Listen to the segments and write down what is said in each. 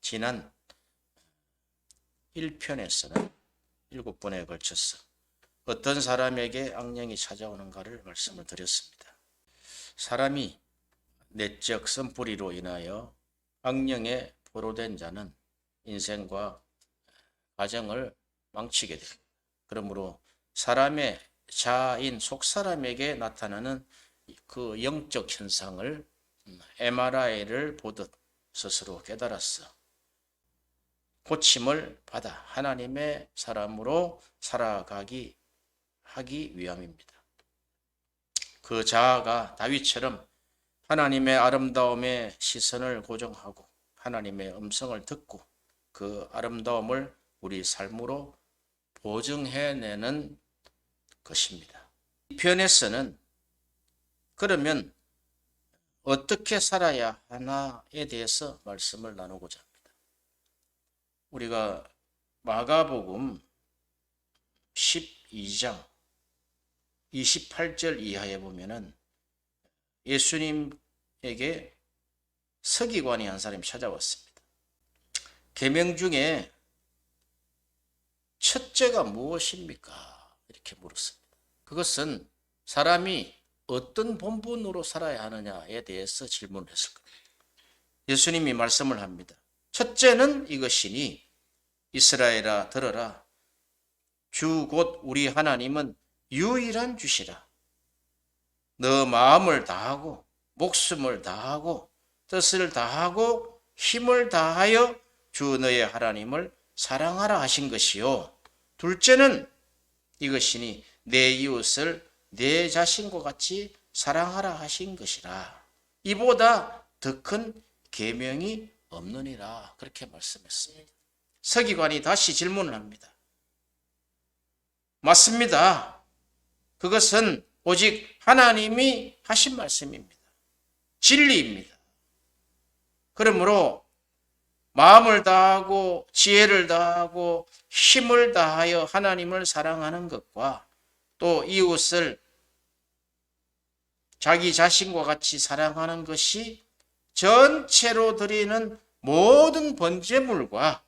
지난 1편에서는 7번에 걸쳐서 어떤 사람에게 악령이 찾아오는가를 말씀을 드렸습니다. 사람이 내적 선뿌리로 인하여 악령에 포로된 자는 인생과 가정을 망치게 됩니다. 그러므로 사람의 자아인 속사람에게 나타나는 그 영적 현상을 MRI를 보듯 스스로 깨달았어 고침을 받아 하나님의 사람으로 살아가기 하기 위함입니다. 그 자아가 다윗처럼 하나님의 아름다움에 시선을 고정하고 하나님의 음성을 듣고 그 아름다움을 우리 삶으로 보증해내는 것입니다. 이 편에서는 그러면 어떻게 살아야 하나에 대해서 말씀을 나누고자 합니다. 우리가 마가복음 12장 28절 이하에 보면은 예수님에게 서기관이 한 사람이 찾아왔습니다. 계명 중에 첫째가 무엇입니까? 이렇게 물었습니다. 그것은 사람이 어떤 본분으로 살아야 하느냐에 대해서 질문을 했을 겁니다. 예수님이 말씀을 합니다. 첫째는 이것이니 이스라엘아 들어라. 주 곧 우리 하나님은 유일한 주시라. 너 마음을 다하고 목숨을 다하고 뜻을 다하고 힘을 다하여 주 너의 하나님을 사랑하라 하신 것이요. 둘째는 이것이니 내 이웃을 내 자신과 같이 사랑하라 하신 것이라. 이보다 더 큰 계명이 없느니라. 그렇게 말씀했습니다. 서기관이 다시 질문을 합니다. 맞습니다. 그것은 오직 하나님이 하신 말씀입니다. 진리입니다. 그러므로 마음을 다하고 지혜를 다하고 힘을 다하여 하나님을 사랑하는 것과 또 이웃을 자기 자신과 같이 사랑하는 것이 전체로 드리는 모든 번제물과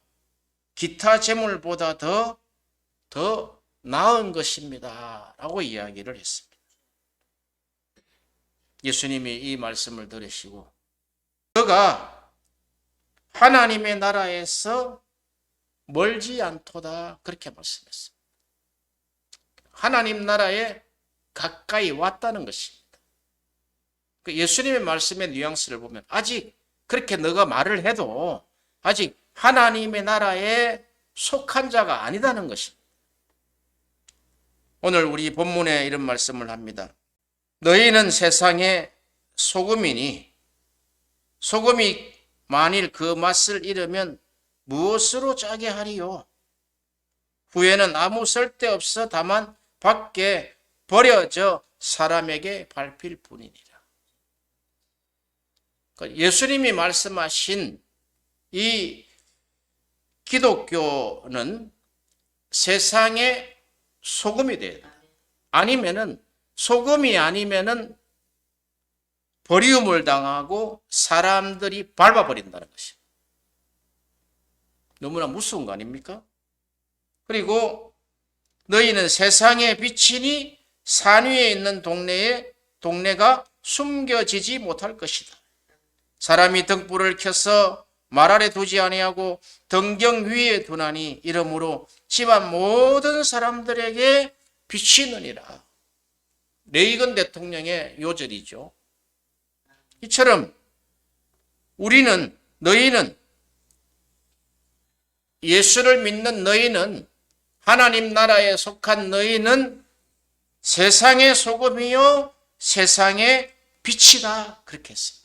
기타 제물보다 더 나은 것입니다. 라고 이야기를 했습니다. 예수님이 이 말씀을 들으시고 너가 하나님의 나라에서 멀지 않도다 그렇게 말씀했습니다. 하나님 나라에 가까이 왔다는 것입니다. 예수님의 말씀의 뉘앙스를 보면 아직 그렇게 너가 말을 해도 아직 하나님의 나라에 속한 자가 아니다는 것입니다. 오늘 우리 본문에 이런 말씀을 합니다. 너희는 세상의 소금이니 소금이 만일 그 맛을 잃으면 무엇으로 짜게 하리요? 후에는 아무 쓸데없어 다만 밖에 버려져 사람에게 밟힐 뿐이니라. 예수님이 말씀하신 이 기독교는 세상의 소금이 돼야 돼. 아니면은 소금이 아니면은 버리움을 당하고 사람들이 밟아버린다는 것입니다. 너무나 무서운 거 아닙니까? 그리고 너희는 세상의 빛이니 산 위에 있는 동네가 숨겨지지 못할 것이다. 사람이 등불을 켜서 말 아래 두지 아니하고 등경 위에 두나니 이러므로 집안 모든 사람들에게 비치느니라. 레이건 대통령의 요절이죠. 이처럼 너희는 예수를 믿는 너희는 하나님 나라에 속한 너희는 세상의 소금이요 세상의 빛이다 그렇게 했습니다.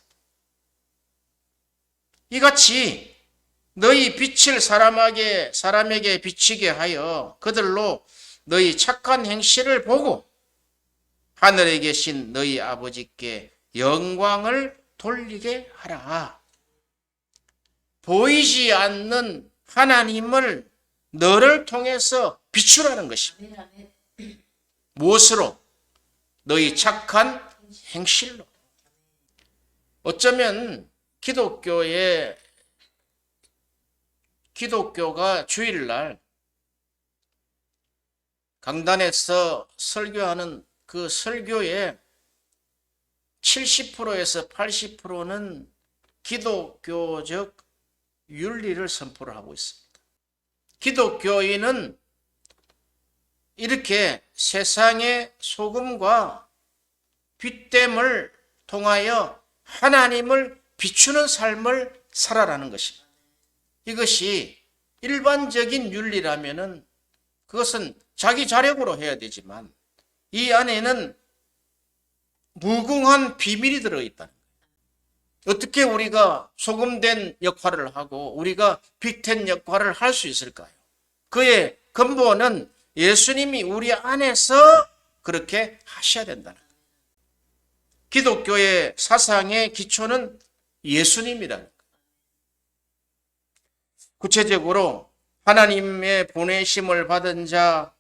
이같이 너희 빛을 사람에게 비치게 하여 그들로 너희 착한 행실을 보고 하늘에 계신 너희 아버지께 영광을 돌리게 하라. 보이지 않는 하나님을 너를 통해서 비추라는 것입니다. 무엇으로? 너희 착한 행실로. 어쩌면 기독교의 기독교가 주일날 강단에서 설교하는 그 설교의 70%에서 80%는 기독교적 윤리를 선포를 하고 있습니다. 기독교인은 이렇게 세상의 소금과 빛됨을 통하여 하나님을 비추는 삶을 살아라는 것입니다. 이것이 일반적인 윤리라면은 그것은 자기 자력으로 해야 되지만 이 안에는 무궁한 비밀이 들어있다는 거예요. 어떻게 우리가 소금된 역할을 하고 우리가 빛된 역할을 할 수 있을까요? 그의 근본은 예수님이 우리 안에서 그렇게 하셔야 된다는 거예요. 기독교의 사상의 기초는 예수님이라는 거예요. 구체적으로 하나님의 보내심을 받은 자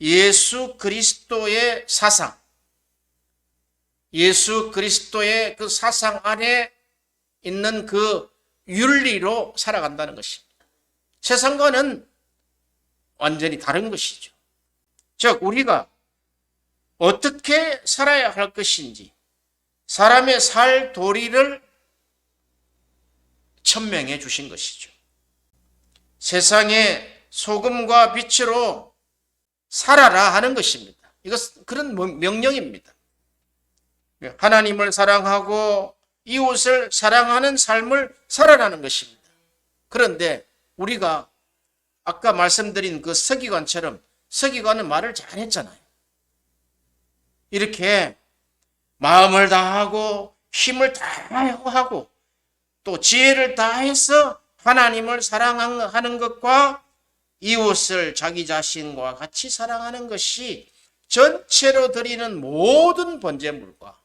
예수 그리스도의 사상, 예수 그리스도의 그 사상 안에 있는 그 윤리로 살아간다는 것입니다. 세상과는 완전히 다른 것이죠. 즉 우리가 어떻게 살아야 할 것인지 사람의 살 도리를 천명해 주신 것이죠. 세상의 소금과 빛으로 살아라 하는 것입니다. 이것 그런 명령입니다. 하나님을 사랑하고 이웃을 사랑하는 삶을 살아라는 것입니다. 그런데 우리가 아까 말씀드린 그 서기관처럼 서기관은 말을 잘했잖아요. 이렇게 마음을 다하고 힘을 다하고 또 지혜를 다해서 하나님을 사랑하는 것과 이웃을 자기 자신과 같이 사랑하는 것이 전체로 드리는 모든 번제물과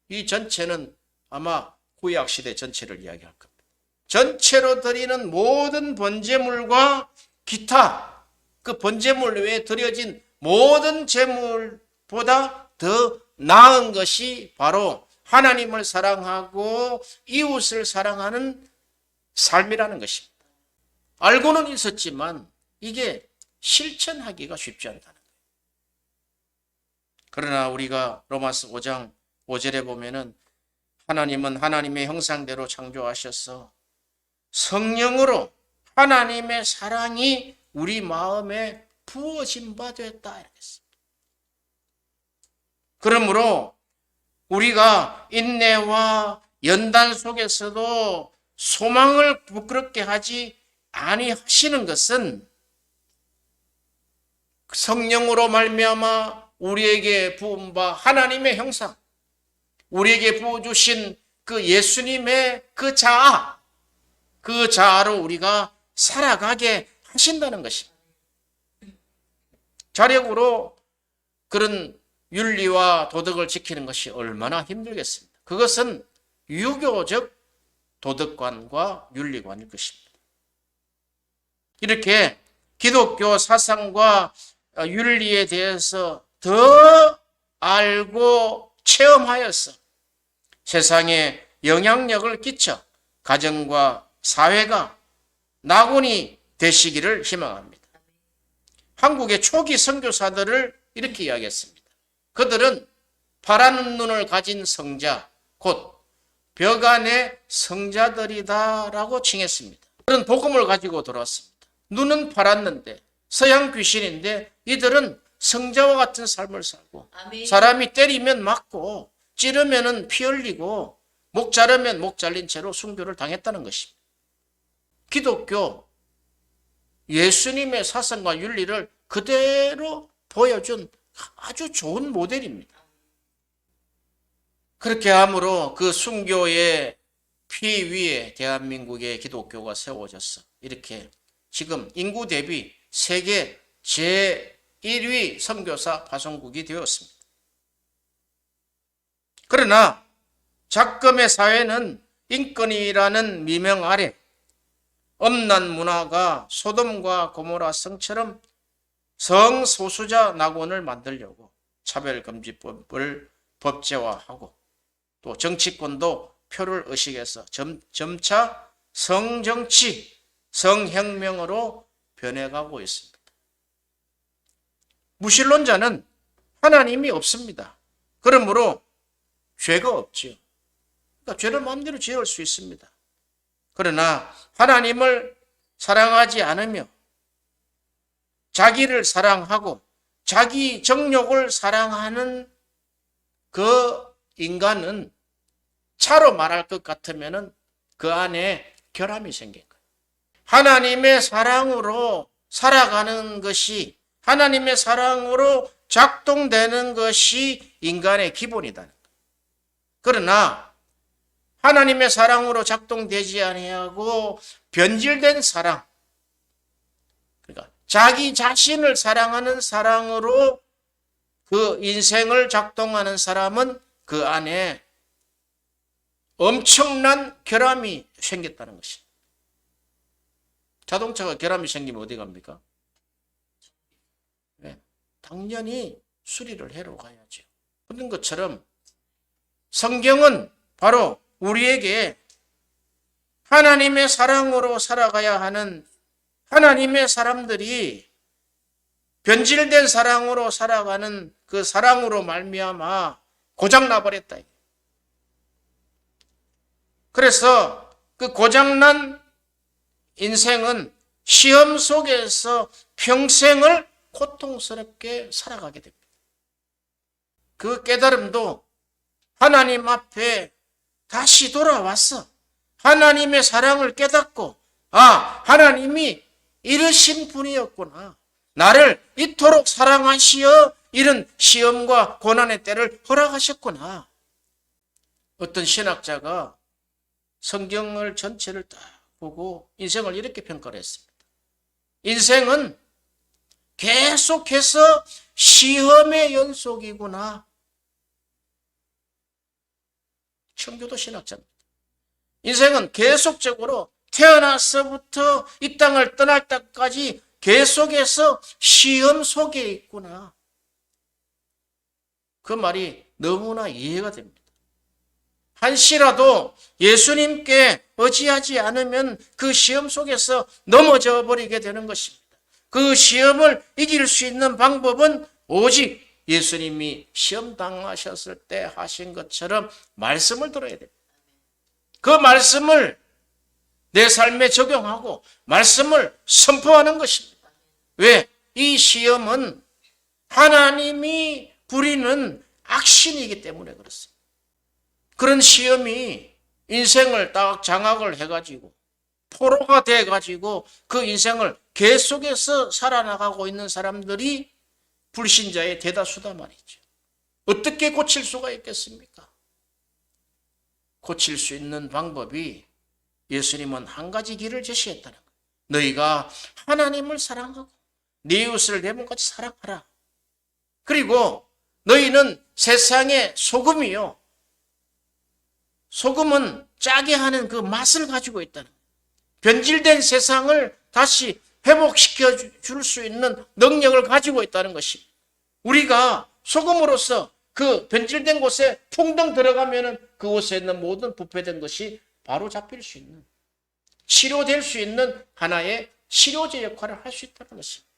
이 전체는 아마 구약시대 전체를 이야기할 겁니다. 전체로 드리는 모든 번제물과 기타 그 번제물 외에 드려진 모든 제물보다 더 나은 것이 바로 하나님을 사랑하고 이웃을 사랑하는 삶이라는 것입니다. 알고는 있었지만 이게 실천하기가 쉽지 않다는 거예요. 그러나 우리가 로마서 5장 5절에 보면은 하나님은 하나님의 형상대로 창조하셔서 성령으로 하나님의 사랑이 우리 마음에 부어진 바 됐다 이렇게 했습니다. 그러므로 우리가 인내와 연단 속에서도 소망을 부끄럽게 하지 아니하시는 것은 성령으로 말미암아 우리에게 부은 바 하나님의 형상, 우리에게 부어주신 그 예수님의 그 자아로 우리가 살아가게 하신다는 것입니다. 자력으로 그런 윤리와 도덕을 지키는 것이 얼마나 힘들겠습니까? 그것은 유교적 도덕관과 윤리관일 것입니다. 이렇게 기독교 사상과 윤리에 대해서 더 알고 체험하여서 세상에 영향력을 끼쳐 가정과 사회가 낙원이 되시기를 희망합니다. 한국의 초기 선교사들을 이렇게 이야기했습니다. 그들은 파란 눈을 가진 성자, 곧 벽 안의 성자들이다라고 칭했습니다. 그들은 복음을 가지고 돌아왔습니다. 눈은 팔았는데 서양 귀신인데 이들은 성자와 같은 삶을 살고 아멘. 사람이 때리면 맞고 찌르면 피 흘리고 목 자르면 목 잘린 채로 순교를 당했다는 것입니다. 기독교 예수님의 사상과 윤리를 그대로 보여준 아주 좋은 모델입니다. 그렇게 함으로 그 순교의 피 위에 대한민국의 기독교가 세워져서 이렇게 지금 인구 대비 세계 제1위 선교사 파송국이 되었습니다. 그러나 작금의 사회는 인권이라는 미명 아래 엄난 문화가 소돔과 고모라 성처럼 성소수자 낙원을 만들려고 차별금지법을 법제화하고 또 정치권도 표를 의식해서 점차 성정치, 성혁명으로 변해가고 있습니다. 무신론자는 하나님이 없습니다. 그러므로 죄가 없지요. 그러니까 죄를 마음대로 지을 수 있습니다. 그러나 하나님을 사랑하지 않으며 자기를 사랑하고 자기 정욕을 사랑하는 그 인간은 차로 말할 것 같으면 그 안에 결함이 생긴 거예요. 하나님의 사랑으로 살아가는 것이, 하나님의 사랑으로 작동되는 것이 인간의 기본이다. 그러나 하나님의 사랑으로 작동되지 아니하고 변질된 사랑, 그러니까 자기 자신을 사랑하는 사랑으로 그 인생을 작동하는 사람은 그 안에 엄청난 결함이 생겼다는 것입니다. 자동차가 결함이 생기면 어디 갑니까? 네, 당연히 수리를 하러 가야죠. 그런 것처럼 성경은 바로 우리에게 하나님의 사랑으로 살아가야 하는 하나님의 사람들이 변질된 사랑으로 살아가는 그 사랑으로 말미암아 고장나 버렸다. 그래서 그 고장난 인생은 시험 속에서 평생을 고통스럽게 살아가게 됩니다. 그 깨달음도 하나님 앞에 다시 돌아와서 하나님의 사랑을 깨닫고, 하나님이 이러신 분이었구나. 나를 이토록 사랑하시어 이런 시험과 고난의 때를 허락하셨구나. 어떤 신학자가 성경을 전체를 딱 보고 인생을 이렇게 평가를 했습니다. 인생은 계속해서 시험의 연속이구나. 청교도 신학자입니다. 인생은 계속적으로 태어나서부터 이 땅을 떠날 때까지 계속해서 시험 속에 있구나. 그 말이 너무나 이해가 됩니다. 한시라도 예수님께 의지하지 않으면 그 시험 속에서 넘어져 버리게 되는 것입니다. 그 시험을 이길 수 있는 방법은 오직 예수님이 시험 당하셨을 때 하신 것처럼 말씀을 들어야 됩니다. 그 말씀을 내 삶에 적용하고 말씀을 선포하는 것입니다. 왜? 이 시험은 하나님이 부리는 악신이기 때문에 그렇습니다. 그런 시험이 인생을 딱 장악을 해가지고 포로가 돼가지고 그 인생을 계속해서 살아나가고 있는 사람들이 불신자의 대다수다 말이죠. 어떻게 고칠 수가 있겠습니까? 고칠 수 있는 방법이 예수님은 한 가지 길을 제시했다는 거예요. 너희가 하나님을 사랑하고 네 이웃을 내 몸같이 사랑하라. 그리고 너희는 세상의 소금이요. 소금은 짜게 하는 그 맛을 가지고 있다는 거예요. 변질된 세상을 다시 회복시켜 줄 수 있는 능력을 가지고 있다는 것입니다. 우리가 소금으로서 그 변질된 곳에 풍덩 들어가면은 그곳에 있는 모든 부패된 것이 바로 잡힐 수 있는, 치료될 수 있는 하나의 치료제 역할을 할 수 있다는 것입니다.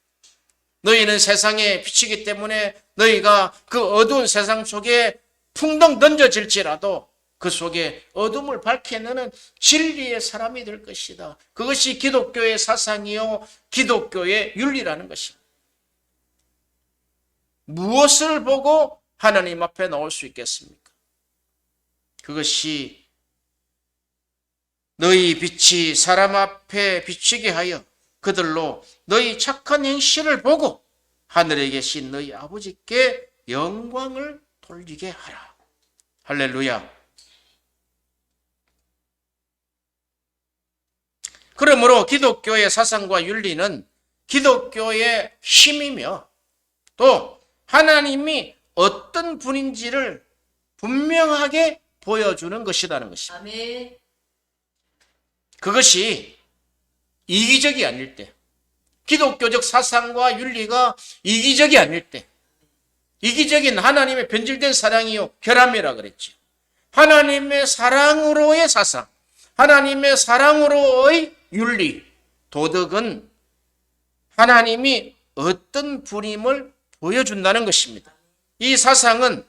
너희는 세상의 빛이기 때문에 너희가 그 어두운 세상 속에 풍덩 던져질지라도 그 속에 어둠을 밝혀내는 진리의 사람이 될 것이다. 그것이 기독교의 사상이요 기독교의 윤리라는 것입니다. 무엇을 보고 하나님 앞에 나올 수 있겠습니까? 그것이 너희 빛이 사람 앞에 비치게 하여 그들로 너희 착한 행실을 보고 하늘에 계신 너희 아버지께 영광을 돌리게 하라. 할렐루야. 그러므로 기독교의 사상과 윤리는 기독교의 힘이며 또 하나님이 어떤 분인지를 분명하게 보여주는 것이라는 것입니다. 아멘. 그것이 이기적이 아닐 때, 기독교적 사상과 윤리가 이기적이 아닐 때, 이기적인 하나님의 변질된 사랑이요 결함이라 그랬죠. 하나님의 사랑으로의 사상, 하나님의 사랑으로의 윤리, 도덕은 하나님이 어떤 분임을 보여준다는 것입니다. 이 사상은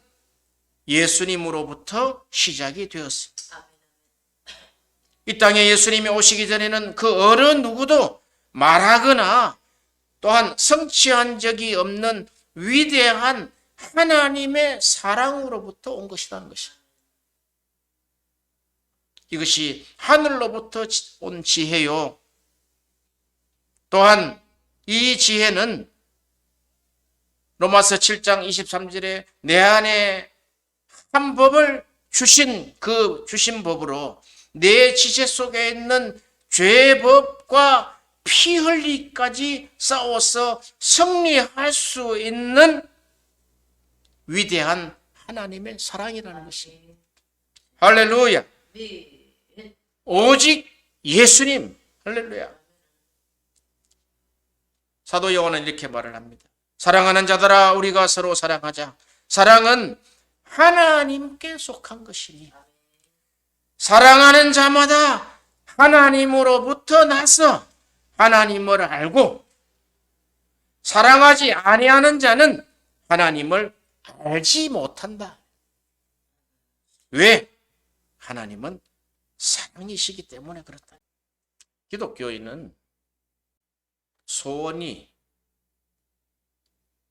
예수님으로부터 시작이 되었습니다. 이 땅에 예수님이 오시기 전에는 그 어느 누구도 말하거나 또한 성취한 적이 없는 위대한 하나님의 사랑으로부터 온 것이라는 것입니다. 이것이 하늘로부터 온 지혜요. 또한 이 지혜는 로마서 7장 23절에 내 안에 한 법을 주신 법으로 내 지체 속에 있는 죄의 법과 피 흘리기까지 싸워서 승리할 수 있는 위대한 하나님의 사랑이라는 것입니다. 할렐루야. 오직 예수님. 할렐루야. 사도 요한은 이렇게 말을 합니다. 사랑하는 자들아 우리가 서로 사랑하자. 사랑은 하나님께 속한 것이니 사랑하는 자마다 하나님으로부터 나서 하나님을 알고 사랑하지 아니하는 자는 하나님을 알지 못한다. 왜? 하나님은 사랑이시기 때문에 그렇다. 기독교인은 소원이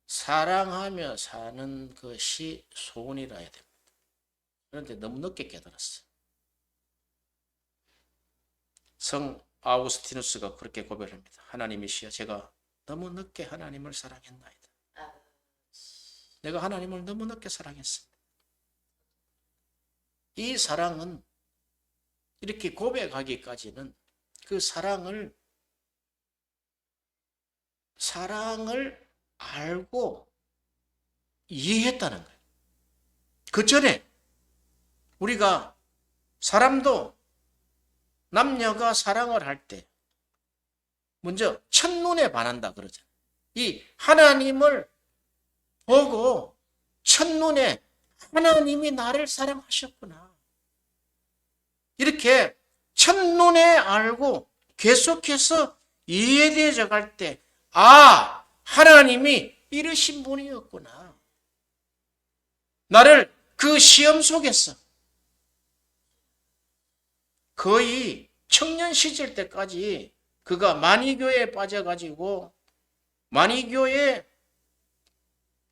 사랑하며 사는 것이 소원이라 해야 됩니다. 그런데 너무 늦게 깨달았어요. 성 아우구스티누스가 그렇게 고백합니다. 하나님이시여 제가 너무 늦게 하나님을 사랑했나이다. 내가 하나님을 너무 늦게 사랑했습니다. 이 사랑은 이렇게 고백하기까지는 그 사랑을 알고 이해했다는 거예요. 그 전에 우리가 사람도 남녀가 사랑을 할 때 먼저 첫눈에 반한다 그러잖아요. 이 하나님을 보고 첫눈에 하나님이 나를 사랑하셨구나. 이렇게 첫눈에 알고 계속해서 이해되어져 갈 때 하나님이 이러신 분이었구나. 나를 그 시험 속에서 거의 청년 시절 때까지 그가 만이교에 빠져가지고 만이교의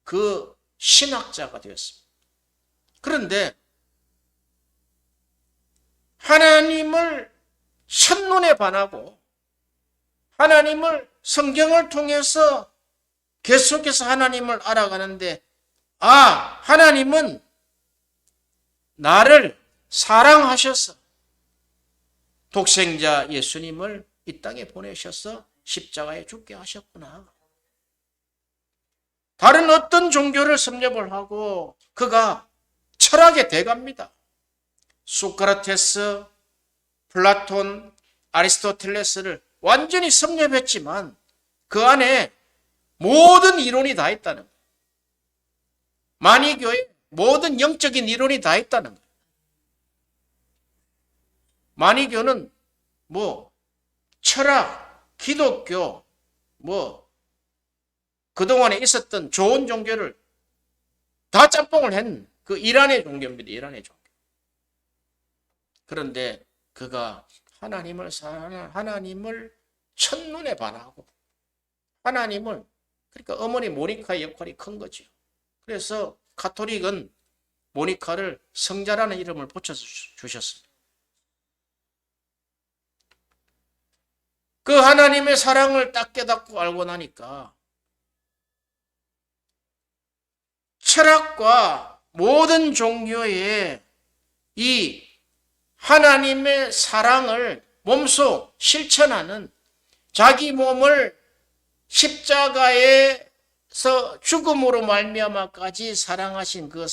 그 신학자가 되었습니다. 그런데 하나님을 첫눈에 반하고 하나님을 성경을 통해서 계속해서 하나님을 알아가는데 하나님은 나를 사랑하셔서 독생자 예수님을 이 땅에 보내셔서 십자가에 죽게 하셨구나. 다른 어떤 종교를 섭렵을 하고 그가 철학에 대갑니다. 소크라테스, 플라톤, 아리스토텔레스를 완전히 섭렵했지만 그 안에 모든 이론이 다 있다는 거예요. 만이교의 모든 영적인 이론이 다 있다는 거예요. 만이교는 철학, 기독교, 그동안에 있었던 좋은 종교를 다 짬뽕을 한 그 이란의 종교입니다. 이란의 종교. 그런데 그가 하나님을 첫눈에 반하고 하나님을 그러니까 어머니 모니카의 역할이 큰 거죠. 그래서 가톨릭은 모니카를 성자라는 이름을 붙여서 주셨습니다. 그 하나님의 사랑을 딱 깨닫고 알고 나니까 철학과 모든 종교의 이 하나님의 사랑을 몸소 실천하는 자기 몸을 십자가에서 죽음으로 말미암아까지 사랑하신 그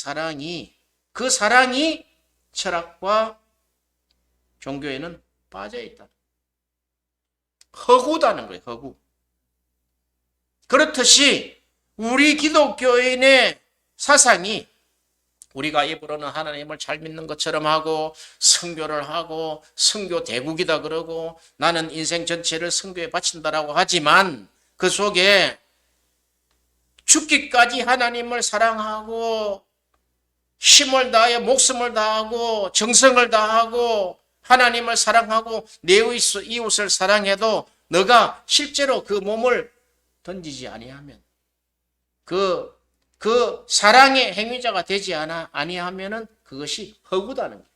사랑이 철학과 종교에는 빠져 있다. 허구다는 거예요. 허구. 그렇듯이 우리 기독교인의 사상이 우리가 입으로는 하나님을 잘 믿는 것처럼 하고 선교를 하고 선교 대국이다 그러고 나는 인생 전체를 선교에 바친다라고 하지만 그 속에 죽기까지 하나님을 사랑하고 힘을 다하여 목숨을 다하고 정성을 다하고 하나님을 사랑하고 내 이웃을 사랑해도 너가 실제로 그 몸을 던지지 아니하면 그 사랑의 행위자가 되지 아니하면은 그것이 허구다는 거예요.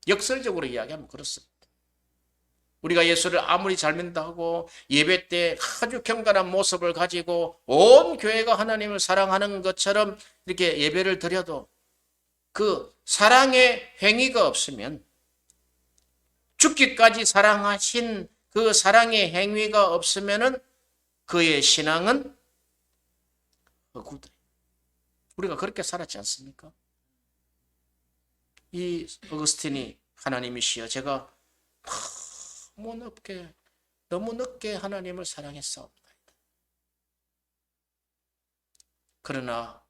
역설적으로 이야기하면 그렇습니다. 우리가 예수를 아무리 잘 믿는다고 예배 때 아주 경건한 모습을 가지고 온 교회가 하나님을 사랑하는 것처럼 이렇게 예배를 드려도 그 사랑의 행위가 없으면 죽기까지 사랑하신 그 사랑의 행위가 없으면은 그의 신앙은 허구다. 우리가 그렇게 살았지 않습니까? 이 어거스틴이 하나님이시여 제가 너무 늦게 하나님을 사랑했사옵나이다. 그러나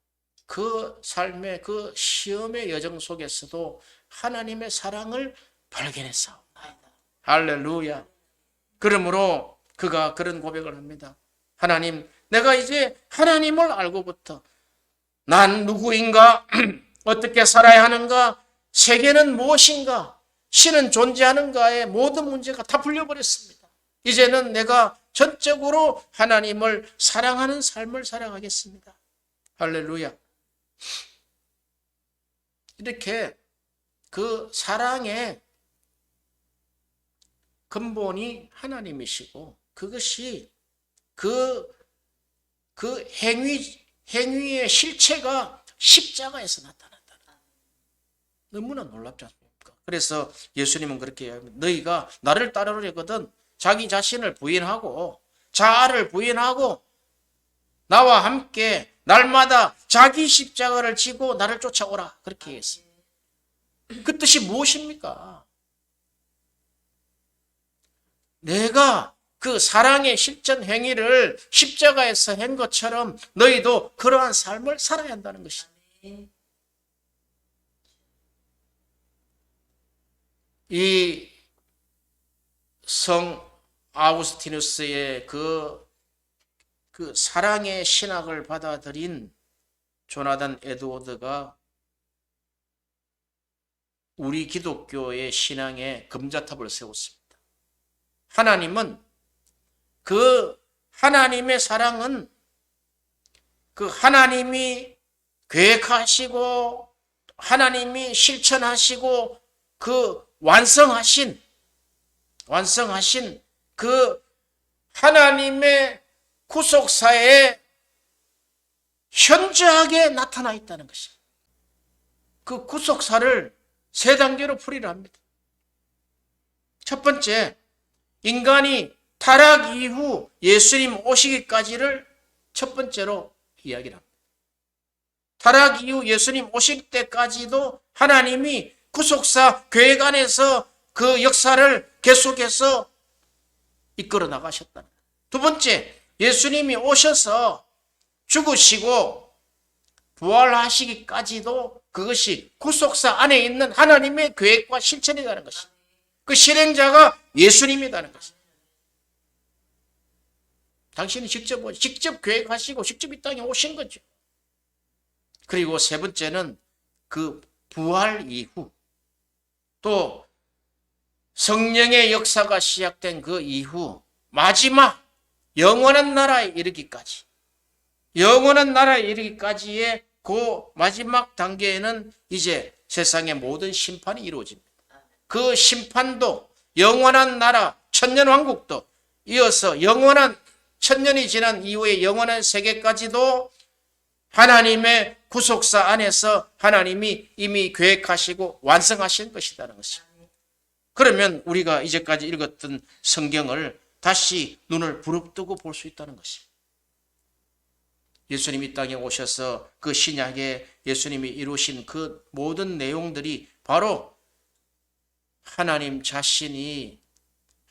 그 삶의 그 시험의 여정 속에서도 하나님의 사랑을 발견했사옵나이다. 할렐루야. 그러므로 그가 그런 고백을 합니다. 하나님, 내가 이제 하나님을 알고부터 난 누구인가? 어떻게 살아야 하는가? 세계는 무엇인가? 신은 존재하는가의 모든 문제가 다 풀려버렸습니다. 이제는 내가 전적으로 하나님을 사랑하는 삶을 살아가겠습니다. 할렐루야. 이렇게 그 사랑의 근본이 하나님이시고 그것이 그 행위의 실체가 십자가에서 나타났다. 너무나 놀랍지 않습니까? 그래서 예수님은 그렇게 이야기합니다. 너희가 나를 따르려거든 자기 자신을 부인하고 자아를 부인하고 나와 함께 날마다 자기 십자가를 지고 나를 쫓아오라. 그렇게 했습니다. 그 뜻이 무엇입니까? 내가 그 사랑의 실전 행위를 십자가에서 한 것처럼 너희도 그러한 삶을 살아야 한다는 것입니다. 이 성 아우구스티누스의 그 사랑의 신학을 받아들인 조나단 에드워드가 우리 기독교의 신앙에 금자탑을 세웠습니다. 하나님은 그 하나님의 사랑은 그 하나님이 계획하시고 하나님이 실천하시고 그 완성하신 그 하나님의 구속사에 현저하게 나타나 있다는 것입니다. 그 구속사를 세 단계로 풀이를 합니다. 첫 번째, 인간이 타락 이후 예수님 오시기까지를 첫 번째로 이야기를 합니다. 타락 이후 예수님 오실 때까지도 하나님이 구속사 계획 안에서 그 역사를 계속해서 이끌어 나가셨다. 두 번째, 예수님이 오셔서 죽으시고 부활하시기까지도 그것이 구속사 안에 있는 하나님의 계획과 실천이라는 것입니다. 그 실행자가 예수님이라는 것입니다. 당신이 직접 계획하시고 직접 이 땅에 오신 거죠. 그리고 세 번째는 그 부활 이후 또 성령의 역사가 시작된 그 이후 마지막 영원한 나라에 이르기까지의 그 마지막 단계에는 이제 세상의 모든 심판이 이루어집니다. 그 심판도 영원한 나라 천년왕국도 이어서 영원한 천년이 지난 이후의 영원한 세계까지도 하나님의 구속사 안에서 하나님이 이미 계획하시고 완성하신 것이라는 것입니다. 그러면 우리가 이제까지 읽었던 성경을 다시 눈을 부릅뜨고 볼 수 있다는 것입니다. 예수님이 이 땅에 오셔서 그 신약에 예수님이 이루신 그 모든 내용들이 바로 하나님 자신이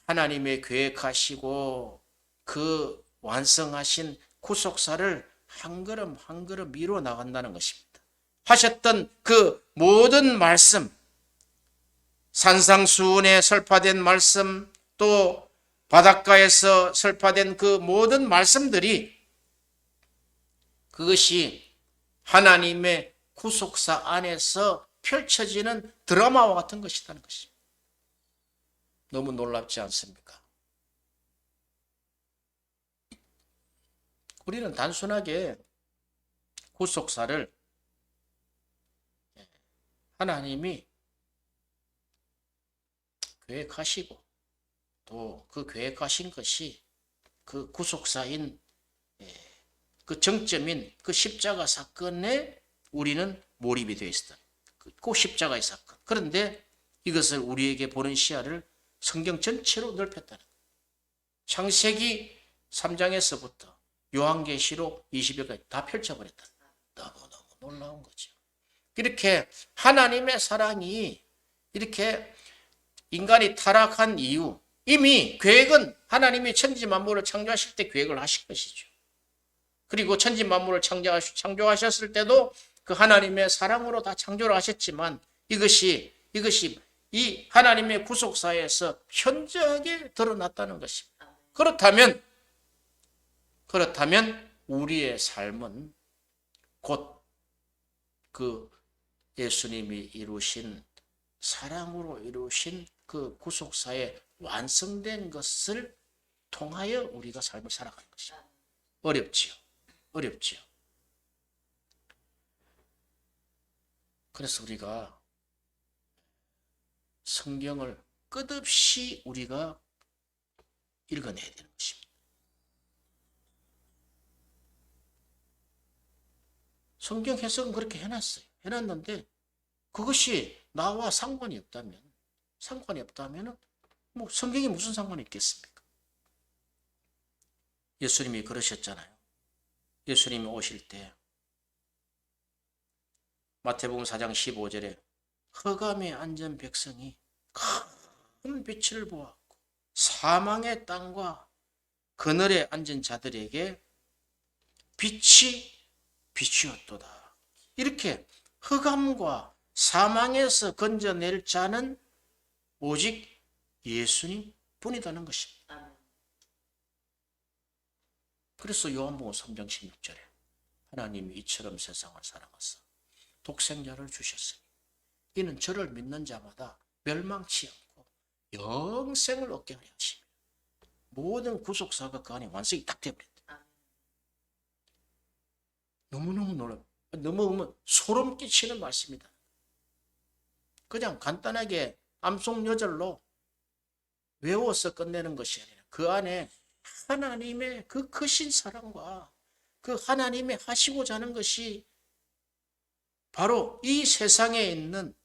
하나님의 계획하시고 그 완성하신 구속사를 한 걸음 한 걸음 이루어 나간다는 것입니다. 하셨던 그 모든 말씀, 산상수훈에 설파된 말씀, 또 바닷가에서 설파된 그 모든 말씀들이 그것이 하나님의 구속사 안에서 펼쳐지는 드라마와 같은 것이라는 것입니다. 너무 놀랍지 않습니까? 우리는 단순하게 구속사를 하나님이 계획하시고 또 그 계획하신 것이 그 구속사인 그 정점인 그 십자가 사건에 우리는 몰입이 되어 있다. 그 십자가의 사건. 그런데 이것을 우리에게 보는 시야를 성경 전체로 넓혔다는 거예요. 창세기 3장에서부터 요한계시록 20여까지 다 펼쳐버렸다. 너무너무 놀라운 거죠. 이렇게 하나님의 사랑이 이렇게 인간이 타락한 이유, 이미 계획은 하나님이 천지 만물을 창조하실 때 계획을 하신 것이죠. 그리고 천지 만물을 창조하셨을 때도 그 하나님의 사랑으로 다 창조를 하셨지만 이것이 이 하나님의 구속사에서 현저하게 드러났다는 것입니다. 그렇다면 우리의 삶은 곧 그 예수님이 이루신 사랑으로 이루신 그 구속사의 완성된 것을 통하여 우리가 삶을 살아가는 것이죠. 어렵지요. 그래서 우리가 성경을 끝없이 우리가 읽어내야 되는 것입니다. 성경 해석은 그렇게 해놨어요. 해놨는데 그것이 나와 상관이 없다면 뭐 성경이 무슨 상관이 있겠습니까? 예수님이 그러셨잖아요. 예수님이 오실 때 마태복음 4장 15절에 흑암에 앉은 백성이 큰 빛을 보았고 사망의 땅과 그늘에 앉은 자들에게 빛이 비추었도다. 이렇게 흑암과 사망에서 건져낼 자는 오직 예수님 뿐이라는 것입니다. 그래서 요한복음 3장 16절에 하나님이 이처럼 세상을 사랑하사 독생자를 주셨으니 이는 저를 믿는 자마다 멸망치 않고 영생을 얻게 하려 하시며 모든 구속사가 그 안에 완성이 딱 되어버렸다. 너무너무 놀라워. 너무 소름 끼치는 말씀이다. 그냥 간단하게 암송여절로 외워서 끝내는 것이 아니라 그 안에 하나님의 그 크신 사랑과 그 하나님의 하시고자 하는 것이 바로 이 세상에 있는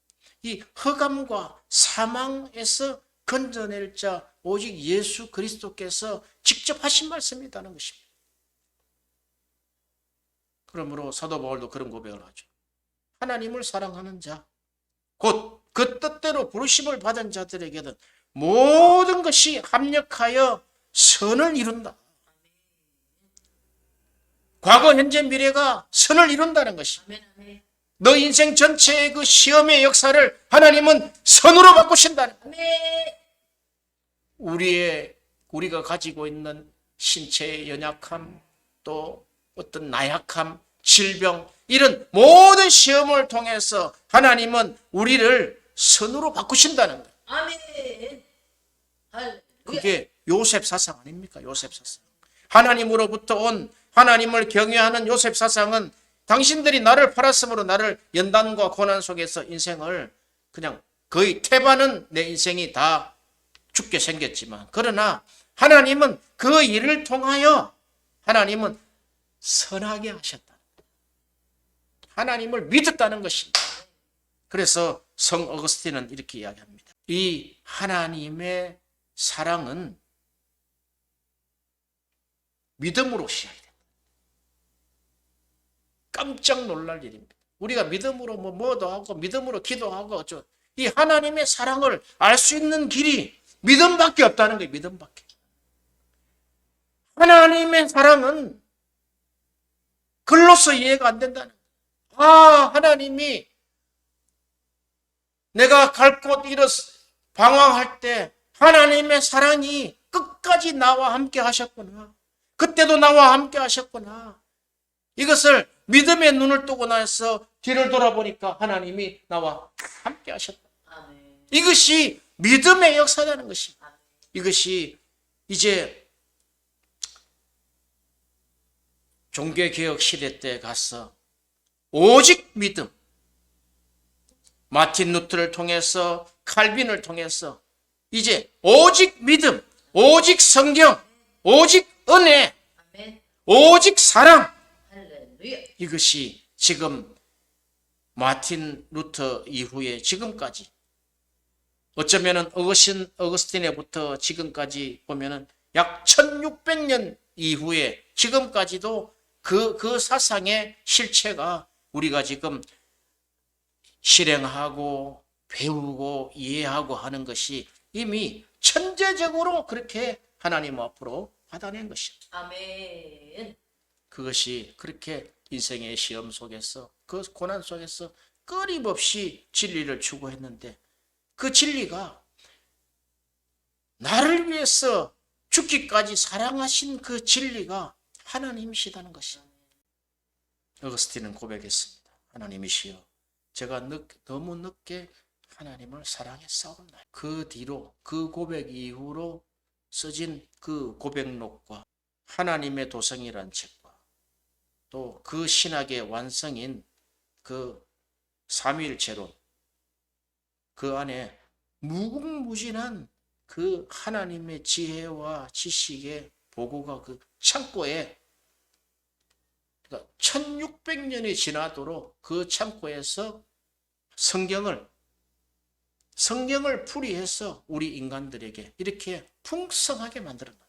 이 흑암과 사망에서 건져낼 자 오직 예수 그리스도께서 직접 하신 말씀이라는 것입니다. 그러므로 사도 바울도 그런 고백을 하죠. 하나님을 사랑하는 자, 곧 그 뜻대로 부르심을 받은 자들에게는 모든 것이 합력하여 선을 이룬다. 과거, 현재, 미래가 선을 이룬다는 것입니다. 너 인생 전체의 그 시험의 역사를 하나님은 선으로 바꾸신다는 거예요. 우리가 가지고 있는 신체의 연약함, 또 어떤 나약함, 질병, 이런 모든 시험을 통해서 하나님은 우리를 선으로 바꾸신다는 거예요. 아멘. 그게 요셉 사상 아닙니까? 요셉 사상. 하나님으로부터 온 하나님을 경외하는 요셉 사상은 당신들이 나를 팔았으므로 나를 연단과 고난 속에서 인생을 그냥 거의 태반은 내 인생이 다 죽게 생겼지만 그러나 하나님은 그 일을 통하여 하나님은 선하게 하셨다. 하나님을 믿었다는 것입니다. 그래서 성 어거스틴은 이렇게 이야기합니다. 이 하나님의 사랑은 믿음으로 시작이 됩니다. 깜짝 놀랄 일입니다. 우리가 믿음으로 뭐도 하고 믿음으로 기도하고 이 하나님의 사랑을 알 수 있는 길이 믿음밖에 없다는 거예요. 믿음밖에. 하나님의 사랑은 글로서 이해가 안 된다는 거예요. 하나님이 내가 갈 곳 잃어 방황할 때 하나님의 사랑이 끝까지 나와 함께 하셨구나. 그때도 나와 함께 하셨구나. 이것을 믿음의 눈을 뜨고 나서 뒤를 돌아보니까 하나님이 나와 함께 하셨다. 아멘. 이것이 믿음의 역사라는 것입니다. 아멘. 이것이 이제 종교개혁 시대 때 가서 오직 믿음, 마틴 루터를 통해서 칼빈을 통해서 이제 오직 믿음, 오직 성경, 오직 은혜, 아멘. 오직 사랑, 할렐루야. 이것이 지금 마틴 루터 이후에 지금까지 어쩌면은 어거스틴에부터 지금까지 보면은 약 1600년 이후에 지금까지도 그 사상의 실체가 우리가 지금 실행하고 배우고 이해하고 하는 것이 이미 천재적으로 그렇게 하나님 앞으로 받아낸 것입니다. 아멘. 그것이 그렇게 인생의 시험 속에서 그 고난 속에서 끊임없이 진리를 추구했는데 그 진리가 나를 위해서 죽기까지 사랑하신 그 진리가 하나님이시다는 것입니다. 어거스틴은 고백했습니다. 하나님이시여, 제가 너무 늦게 하나님을 사랑했사옵나이다. 그 뒤로 그 고백 이후로 써진 그 고백록과 하나님의 도성이란 책과 또 그 신학의 완성인 그 삼위일체론, 그 안에 무궁무진한 그 하나님의 지혜와 지식의 보고가 그 창고에, 그러니까 1600년이 지나도록 그 창고에서 성경을 풀이해서 우리 인간들에게 이렇게 풍성하게 만들었다.